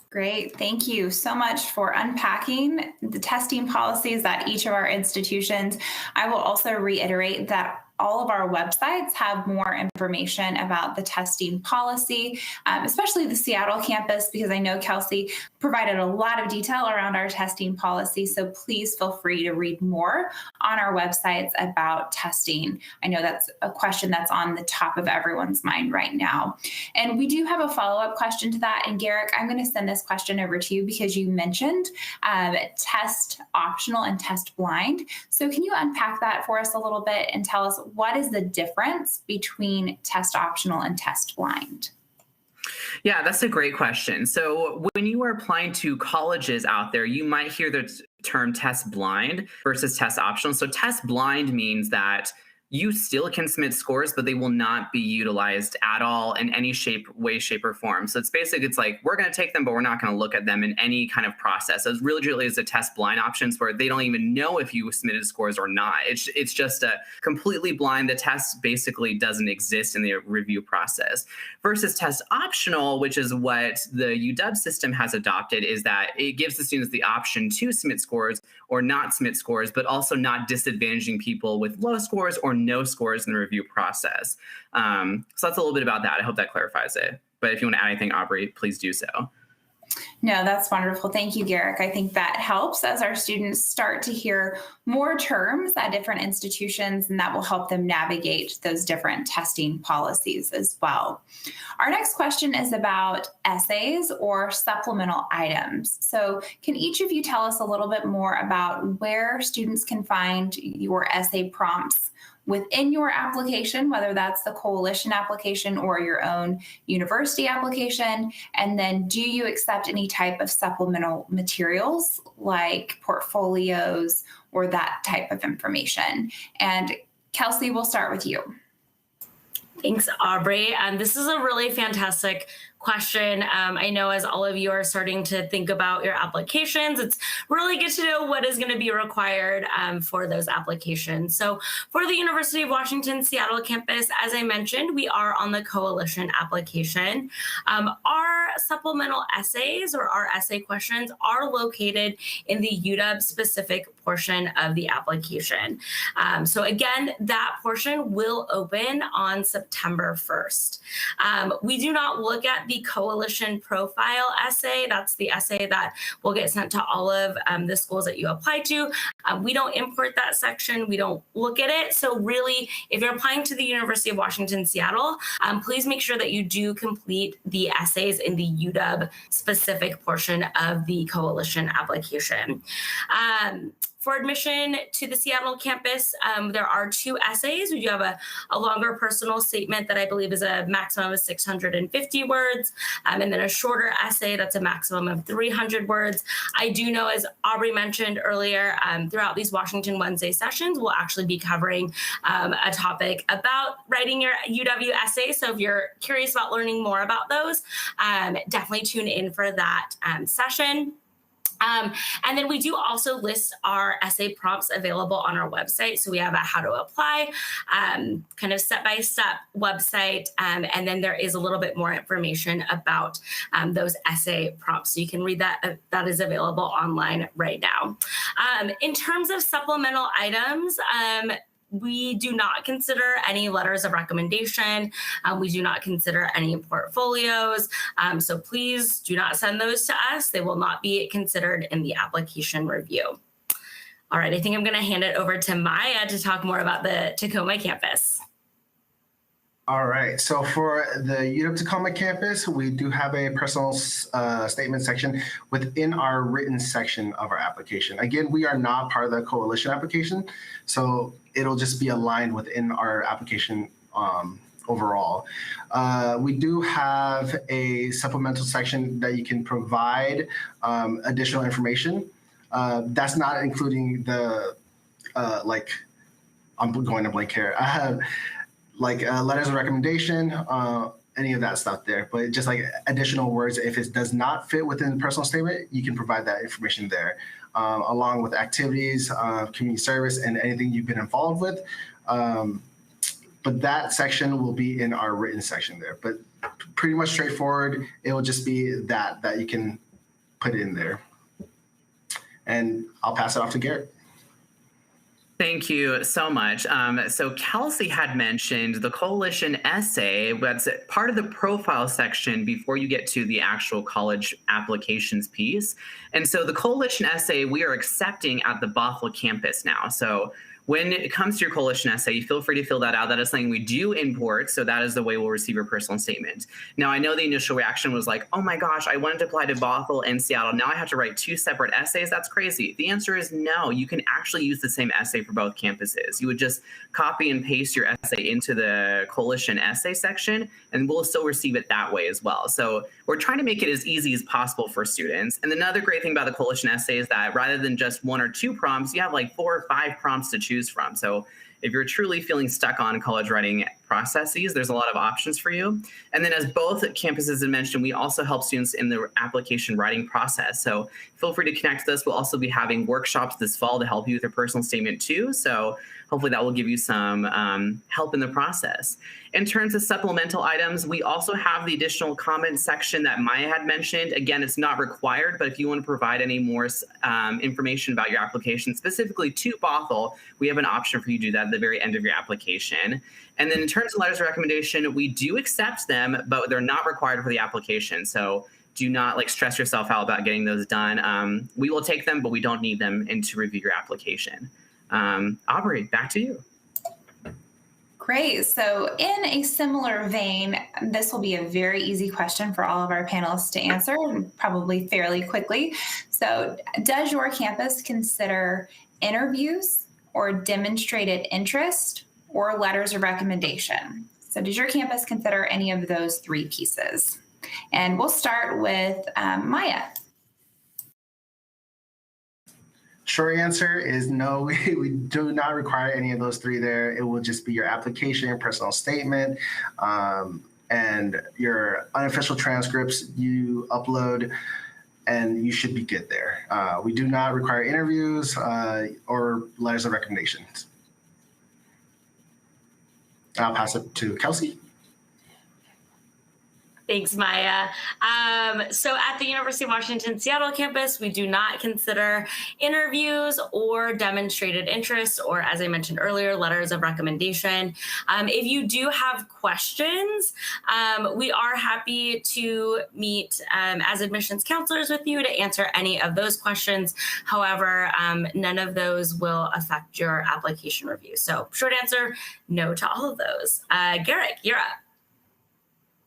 Great. Thank you so much for unpacking the testing policies at each of our institutions. I will also reiterate that all of our websites have more information about the testing policy, especially the Seattle campus, because I know Kelsey provided a lot of detail around our testing policy. So please feel free to read more on our websites about testing. I know that's a question that's on the top of everyone's mind right now. And we do have a follow-up question to that. And Garrick, I'm going to send this question over to you because you mentioned test optional and test blind. So can you unpack that for us a little bit and tell us what is the difference between test optional and test blind? Yeah, that's a great question. So when you are applying to colleges out there, you might hear the term test blind versus test optional. So test blind means that you still can submit scores, but they will not be utilized at all in any way, shape, or form. So it's like, we're going to take them, but we're not going to look at them in any kind of process. So it's really is a test blind options where they don't even know if you submitted scores or not. It's just a completely blind. The test basically doesn't exist in the review process. Versus test optional, which is what the UW system has adopted, is that it gives the students the option to submit scores or not submit scores, but also not disadvantaging people with low scores or no scores in the review process. So that's a little bit about that. I hope that clarifies it. But if you want to add anything, Aubrey, please do so. No, that's wonderful. Thank you, Garrick. I think that helps as our students start to hear more terms at different institutions, and that will help them navigate those different testing policies as well. Our next question is about essays or supplemental items. So can each of you tell us a little bit more about where students can find your essay prompts within your application, whether that's the coalition application or your own university application? And then do you accept any type of supplemental materials like portfolios or that type of information? And Kelsey, we'll start with you. Thanks, Aubrey. This is a really fantastic question. I know as all of you are starting to think about your applications, it's really good to know what is going to be required for those applications. So for the University of Washington Seattle campus, as I mentioned, we are on the coalition application. Our supplemental essays or our essay questions are located in the UW specific portion of the application. So again, that portion will open on September 1st. We do not look at the coalition profile essay. That's the essay that will get sent to all of the schools that you apply to. We don't import that section. We don't look at it. So really, if you're applying to the University of Washington Seattle, please make sure that you do complete the essays in the UW specific portion of the coalition application. For admission to the Seattle campus, there are 2 essays. We do have a longer personal statement that I believe is a maximum of 650 words, and then a shorter essay that's a maximum of 300 words. I do know, as Aubrey mentioned earlier, throughout these Washington Wednesday sessions, we'll actually be covering a topic about writing your UW essay. So if you're curious about learning more about those, definitely tune in for that session. And then we do also list our essay prompts available on our website. So we have a how to apply kind of step-by-step website. And then there is a little bit more information about those essay prompts. So you can read that. That is available online right now. In terms of supplemental items, we do not consider any letters of recommendation. We do not consider any portfolios. So please do not send those to us. They will not be considered in the application review. All right, I think I'm going to hand it over to Maya to talk more about the Tacoma campus. All right, so for the UW Tacoma campus, we do have a personal statement section within our written section of our application. Again, we are not part of the coalition application, so it'll just be aligned within our application overall. We do have a supplemental section that you can provide additional information. That's not including the, I'm going to blank here. I have letters of recommendation, any of that stuff there, but just like additional words, if it does not fit within the personal statement, you can provide that information there, along with activities, community service, and anything you've been involved with. But that section will be in our written section there, but pretty much straightforward. It will just be that you can put in there. And I'll pass it off to Garrett. Thank you so much. So Kelsey had mentioned the coalition essay. That's part of the profile section before you get to the actual college applications piece. And so the coalition essay we are accepting at the Bothell campus now. So when it comes to your coalition essay, you feel free to fill that out. That is something we do import, so that is the way we'll receive your personal statement. Now, I know the initial reaction was like, oh my gosh, I wanted to apply to Bothell and Seattle. Now I have to write 2 separate essays? That's crazy. The answer is no. You can actually use the same essay for both campuses. You would just copy and paste your essay into the coalition essay section, and we'll still receive it that way as well. So we're trying to make it as easy as possible for students. And another great thing about the coalition essay is that rather than just 1 or 2 prompts, you have like 4 or 5 prompts to choose from. So if you're truly feeling stuck on college writing processes, there's a lot of options for you. And then as both campuses had mentioned, we also help students in the application writing process. So feel free to connect with us. We'll also be having workshops this fall to help you with your personal statement too. So hopefully that will give you some help in the process. In terms of supplemental items, we also have the additional comment section that Maya had mentioned. Again, it's not required, but if you want to provide any more information about your application, specifically to Bothell, we have an option for you to do that at the very end of your application. And then in terms of letters of recommendation, we do accept them, but they're not required for the application. So do not stress yourself out about getting those done. We will take them, but we don't need them to review your application. Aubrey, back to you. Great. So in a similar vein, this will be a very easy question for all of our panelists to answer, probably fairly quickly. So does your campus consider interviews or demonstrated interest or letters of recommendation? So does your campus consider any of those 3 pieces? And we'll start with Maya. Short answer is no, we do not require any of those 3 there. It will just be your application, personal statement, and your unofficial transcripts you upload, and you should be good there. We do not require interviews or letters of recommendations. I'll pass it to Kelsey. Thanks, Maya. So at the University of Washington Seattle campus, we do not consider interviews or demonstrated interest, or as I mentioned earlier, letters of recommendation. If you do have questions, we are happy to meet as admissions counselors with you to answer any of those questions. However, none of those will affect your application review. So short answer, no to all of those. Garrick, you're up.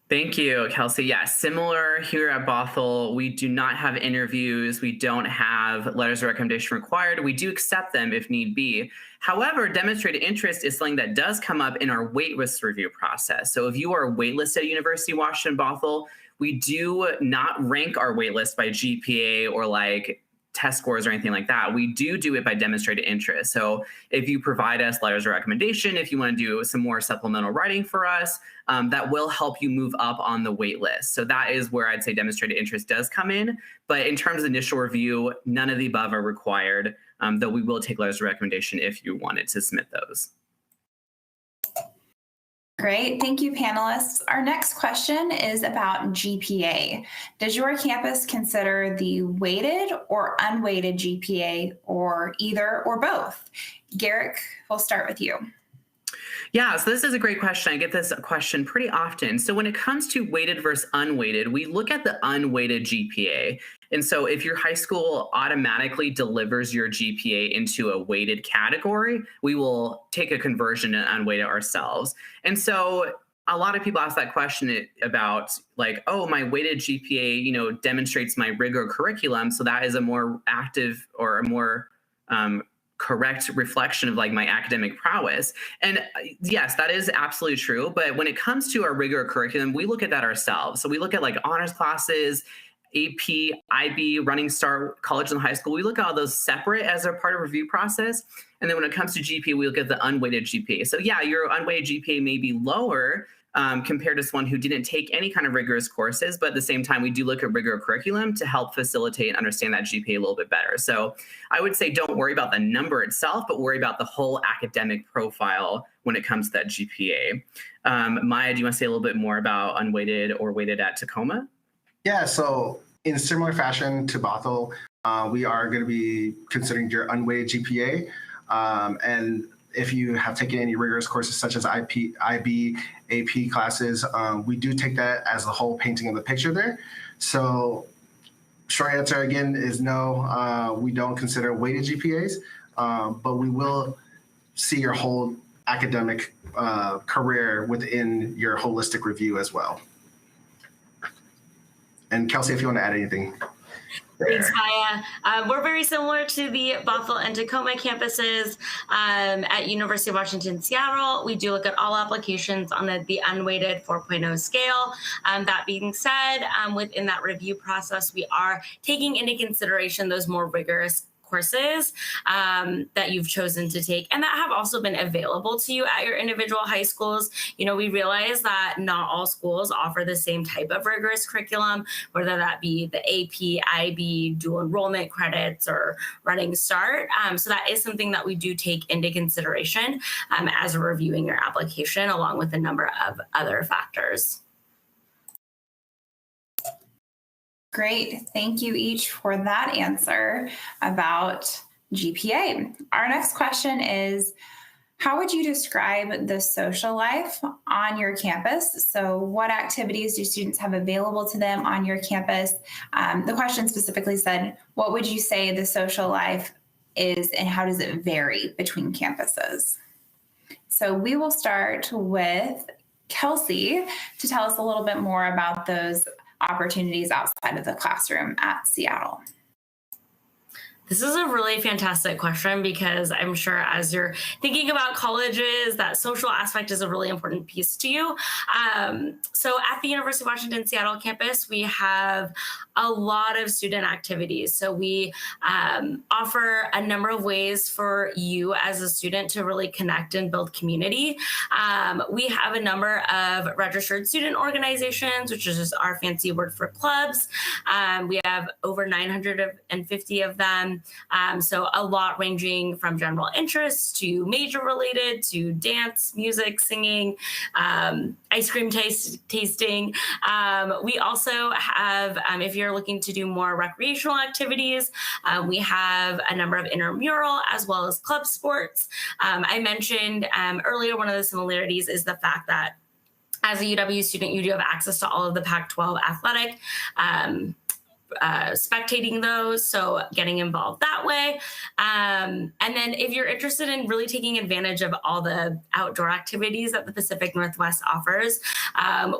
Thank you, Kelsey. Yeah, similar here at Bothell. We do not have interviews. We don't have letters of recommendation required. We do accept them if need be. However, demonstrated interest is something that does come up in our waitlist review process. So if you are waitlisted at University of Washington Bothell, we do not rank our waitlist by GPA or like test scores or anything like that. We do it by demonstrated interest. So if you provide us letters of recommendation, if you want to do some more supplemental writing for us, that will help you move up on the wait list. So that is where I'd say demonstrated interest does come in. But in terms of initial review, none of the above are required, though we will take letters of recommendation if you wanted to submit those. Great. Thank you, panelists. Our next question is about GPA. Does your campus consider the weighted or unweighted GPA, or either or both? Garrick, we'll start with you. Yeah, so this is a great question. I get this question pretty often. So when it comes to weighted versus unweighted, we look at the unweighted GPA. And so if your high school automatically delivers your GPA into a weighted category, we will take a conversion and unweight it ourselves. And so a lot of people ask that question about like, oh, my weighted GPA, demonstrates my rigor curriculum. So that is a more active or a more correct reflection of like my academic prowess. And yes, that is absolutely true. But when it comes to our rigor curriculum, we look at that ourselves. So we look at like honors classes, AP, IB, Running Start, college and high school. We look at all those separate as a part of review process. And then when it comes to GPA, we look at the unweighted GPA. So yeah, your unweighted GPA may be lower compared to someone who didn't take any kind of rigorous courses. But at the same time, we do look at rigor curriculum to help facilitate and understand that GPA a little bit better. So I would say don't worry about the number itself, but worry about the whole academic profile when it comes to that GPA. Maya, do you want to say a little bit more about unweighted or weighted at Tacoma? Yeah, so in similar fashion to Bothell, we are going to be considering your unweighted GPA. And if you have taken any rigorous courses such as IB, AP classes, we do take that as the whole painting of the picture there. So short answer again is no, we don't consider weighted GPAs, but we will see your whole academic career within your holistic review as well. And Kelsey, if you want to add anything. Thanks, Maya. We're very similar to the Bothell and Tacoma campuses. At University of Washington, Seattle, we do look at all applications on the unweighted 4.0 scale. That being said, within that review process, we are taking into consideration those more rigorous courses that you've chosen to take and that have also been available to you at your individual high schools. We realize that not all schools offer the same type of rigorous curriculum, whether that be the AP, IB, dual enrollment credits, or Running Start. So that is something that we do take into consideration as we're reviewing your application, along with a number of other factors. Great. Thank you each for that answer about GPA. Our next question is, how would you describe the social life on your campus? So what activities do students have available to them on your campus? The question specifically said, what would you say the social life is and how does it vary between campuses? So we will start with Kelsey to tell us a little bit more about those opportunities outside of the classroom at Seattle. This is a really fantastic question because I'm sure as you're thinking about colleges, that social aspect is a really important piece to you. So at the University of Washington Seattle campus, we have a lot of student activities. So we offer a number of ways for you as a student to really connect and build community. We have a number of registered student organizations, which is just our fancy word for clubs. We have over 950 of them. So a lot ranging from general interest to major related to dance, music, singing, ice cream tasting. We also have, if you're looking to do more recreational activities, we have a number of intramural as well as club sports. I mentioned earlier, one of the similarities is the fact that as a UW student, you do have access to all of the Pac-12 athletic spectating those, so getting involved that way. And then if you're interested in really taking advantage of all the outdoor activities that the Pacific Northwest offers,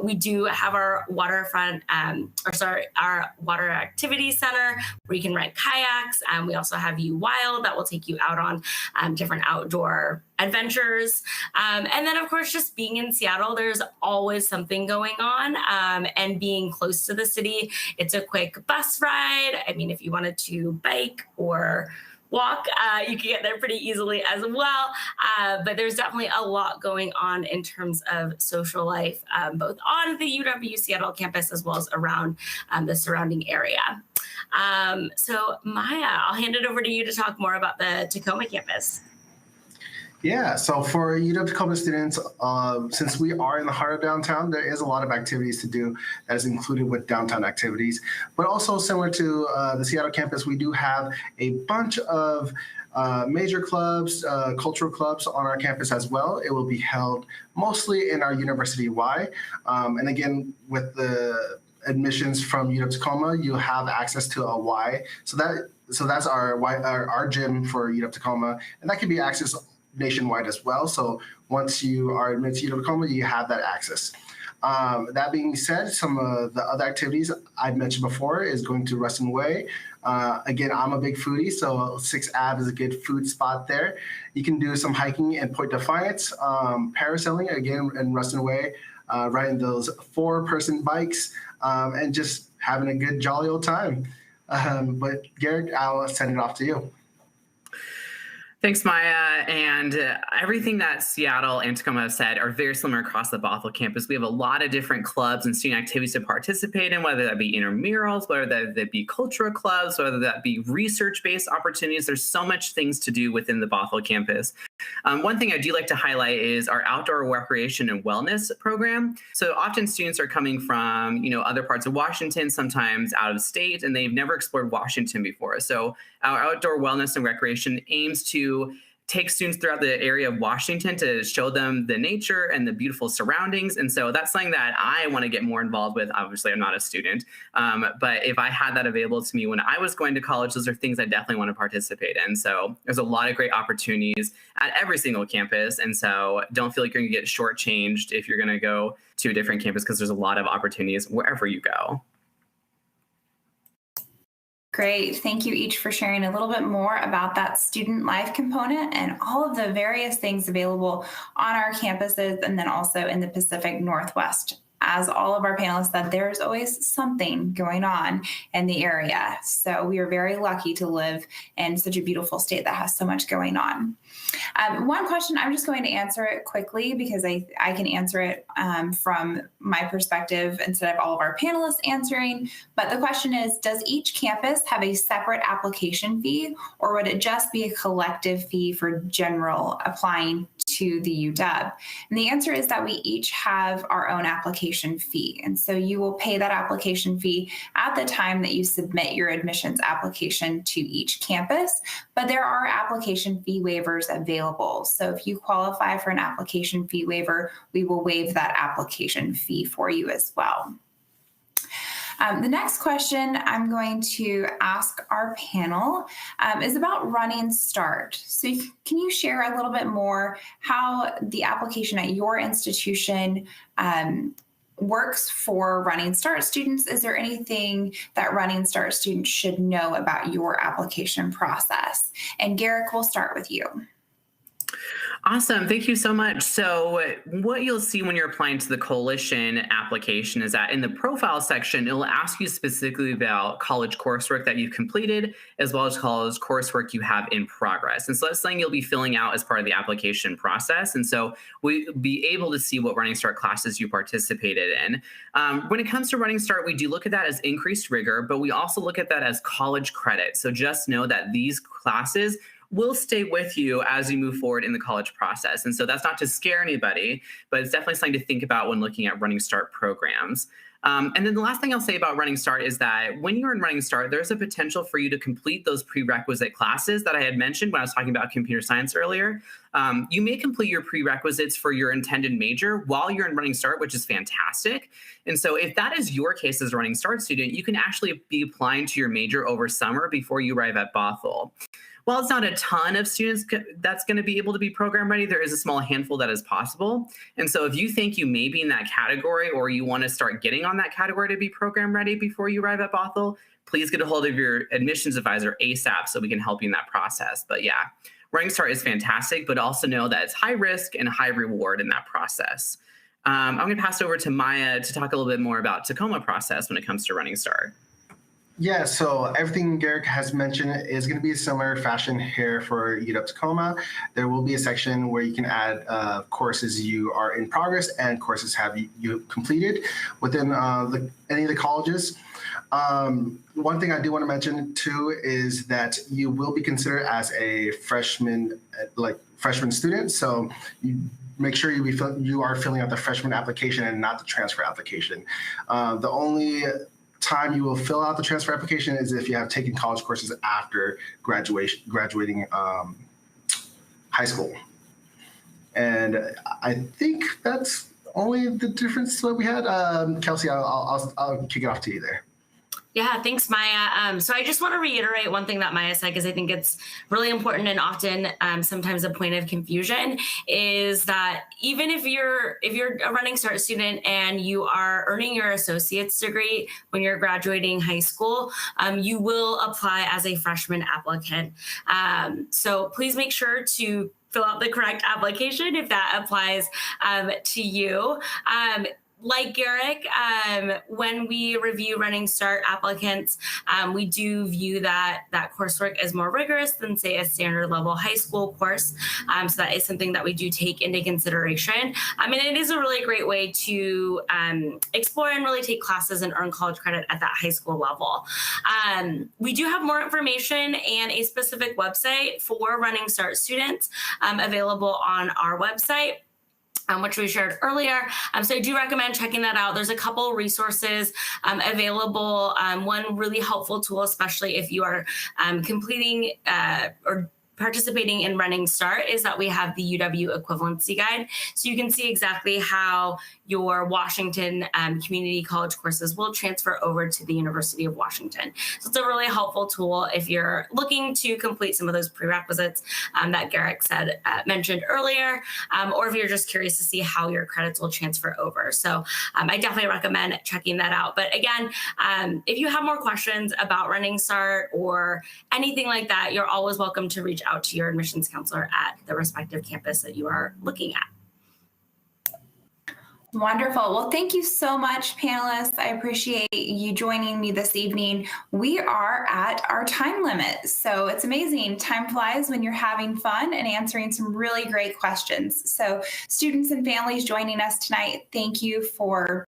we do have our waterfront, our water activity center where you can rent kayaks. We also have U Wild that will take you out on different outdoor adventures. And then, of course, just being in Seattle, there's always something going on. And being close to the city, it's a quick bus ride. I mean, if you wanted to bike or walk, you can get there pretty easily as well. But there's definitely a lot going on in terms of social life, both on the UW Seattle campus as well as around the surrounding area. So Maya, I'll hand it over to you to talk more about the Tacoma campus. Yeah, so for UW Tacoma students, since we are in the heart of downtown, there is a lot of activities to do that is included with downtown activities. But also similar to the Seattle campus, we do have a bunch of major clubs, cultural clubs on our campus as well. It will be held mostly in our University Y. And again, with the admissions from UW Tacoma, you'll have access to a Y. So that's our gym for UW Tacoma, and that can be accessed nationwide as well. So once you are admitted to UW Tacoma, you have that access. That being said, some of the other activities I've mentioned before is going to Ruston Way. Again, I'm a big foodie, so 6th Ave is a good food spot there. You can do some hiking in Point Defiance, parasailing again in Ruston Way, riding those 4-person bikes, and just having a good jolly old time. But Garrett, I'll send it off to you. Thanks, Maya. And everything that Seattle and Tacoma have said are very similar across the Bothell campus. We have a lot of different clubs and student activities to participate in, whether that be intramurals, whether that be cultural clubs, whether that be research-based opportunities. There's so much things to do within the Bothell campus. One thing I do like to highlight is our outdoor recreation and wellness program. So often students are coming from, other parts of Washington, sometimes out of state, and they've never explored Washington before. So our outdoor wellness and recreation aims to take students throughout the area of Washington to show them the nature and the beautiful surroundings. And so that's something that I want to get more involved with. Obviously, I'm not a student, but if I had that available to me when I was going to college, those are things I definitely want to participate in. So there's a lot of great opportunities at every single campus. And so don't feel like you're going to get shortchanged if you're going to go to a different campus, because there's a lot of opportunities wherever you go. Great. Thank you each for sharing a little bit more about that student life component and all of the various things available on our campuses, and then also in the Pacific Northwest. As all of our panelists said, there's always something going on in the area. So we are very lucky to live in such a beautiful state that has so much going on. One question, I'm just going to answer it quickly because I can answer it from my perspective instead of all of our panelists answering. But the question is, does each campus have a separate application fee, or would it just be a collective fee for general applying to the UW? And the answer is that we each have our own application fee. And so you will pay that application fee at the time that you submit your admissions application to each campus. But there are application fee waivers available. So if you qualify for an application fee waiver, we will waive that application fee for you as well. The next question I'm going to ask our panel is about Running Start. So can you share a little bit more how the application at your institution works for Running Start students? Is there anything that Running Start students should know about your application process? And Garrick, we'll start with you. Awesome. Thank you so much. So what you'll see when you're applying to the coalition application is that in the profile section, it'll ask you specifically about college coursework that you've completed, as well as college coursework you have in progress. And so that's something you'll be filling out as part of the application process. And so we'll be able to see what Running Start classes you participated in. When it comes to Running Start, we do look at that as increased rigor, but we also look at that as college credit. So just know that these classes will stay with you as you move forward in the college process. And so that's not to scare anybody, but it's definitely something to think about when looking at Running Start programs. And then the last thing I'll say about Running Start is that when you're in Running Start, there's a potential for you to complete those prerequisite classes that I had mentioned when I was talking about computer science earlier. You may complete your prerequisites for your intended major while you're in Running Start, which is fantastic. And so if that is your case as a Running Start student, you can actually be applying to your major over summer before you arrive at Bothell. While it's not a ton of students that's going to be able to be program ready, there is a small handful that is possible. And so if you think you may be in that category or you want to start getting on that category to be program ready before you arrive at Bothell, please get a hold of your admissions advisor ASAP so we can help you in that process. But yeah, Running Start is fantastic, but also know that it's high risk and high reward in that process. I'm going to pass it over to Maya to talk a little bit more about Tacoma process when it comes to Running Start. Yeah, so everything Garrick has mentioned is going to be a similar fashion here for UW Tacoma. There will be a section where you can add courses you are in progress and courses have you completed within any of the colleges. One thing I do want to mention too is that you will be considered as a freshman student. So you make sure you are filling out the freshman application and not the transfer application. The only time you will fill out the transfer application is if you have taken college courses after graduating high school. And I think that's only the difference that we had. Kelsey, I'll kick it off to you there. Yeah, thanks, Maya. So I just want to reiterate one thing that Maya said, because I think it's really important and often sometimes a point of confusion, is that even if you're a Running Start student and you are earning your associate's degree when you're graduating high school, you will apply as a freshman applicant. So please make sure to fill out the correct application if that applies to you. Like Garrick, when we review Running Start applicants, we do view that coursework is more rigorous than, say, a standard level high school course. So that is something that we do take into consideration. And it is a really great way to explore and really take classes and earn college credit at that high school level. We do have more information and a specific website for Running Start students available on our website, which we shared earlier. So I do recommend checking that out. There's a couple resources available. One really helpful tool, especially if you are completing or participating in Running Start, is that we have the UW Equivalency Guide. So you can see exactly how your Washington community college courses will transfer over to the University of Washington. So it's a really helpful tool if you're looking to complete some of those prerequisites that Garrick mentioned earlier, or if you're just curious to see how your credits will transfer over. So I definitely recommend checking that out. But again, if you have more questions about Running Start or anything like that, you're always welcome to reach out to your admissions counselor at the respective campus that you are looking at. Wonderful. Well, thank you so much, panelists. I appreciate you joining me this evening. We are at our time limit, so it's amazing. Time flies when you're having fun and answering some really great questions. So students and families joining us tonight, thank you for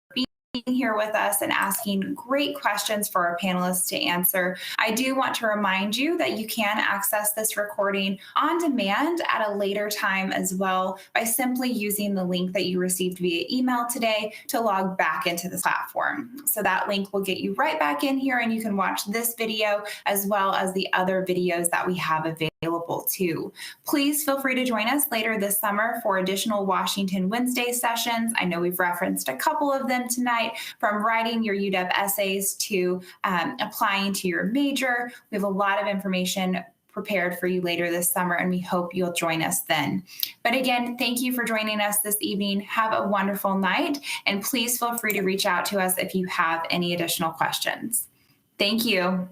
being here with us and asking great questions for our panelists to answer. I do want to remind you that you can access this recording on demand at a later time as well by simply using the link that you received via email today to log back into the platform. So that link will get you right back in here and you can watch this video as well as the other videos that we have available too. Please feel free to join us later this summer for additional Washington Wednesday sessions. I know we've referenced a couple of them tonight, from writing your UW essays to applying to your major. We have a lot of information prepared for you later this summer, and we hope you'll join us then. But again, thank you for joining us this evening. Have a wonderful night, and please feel free to reach out to us if you have any additional questions. Thank you.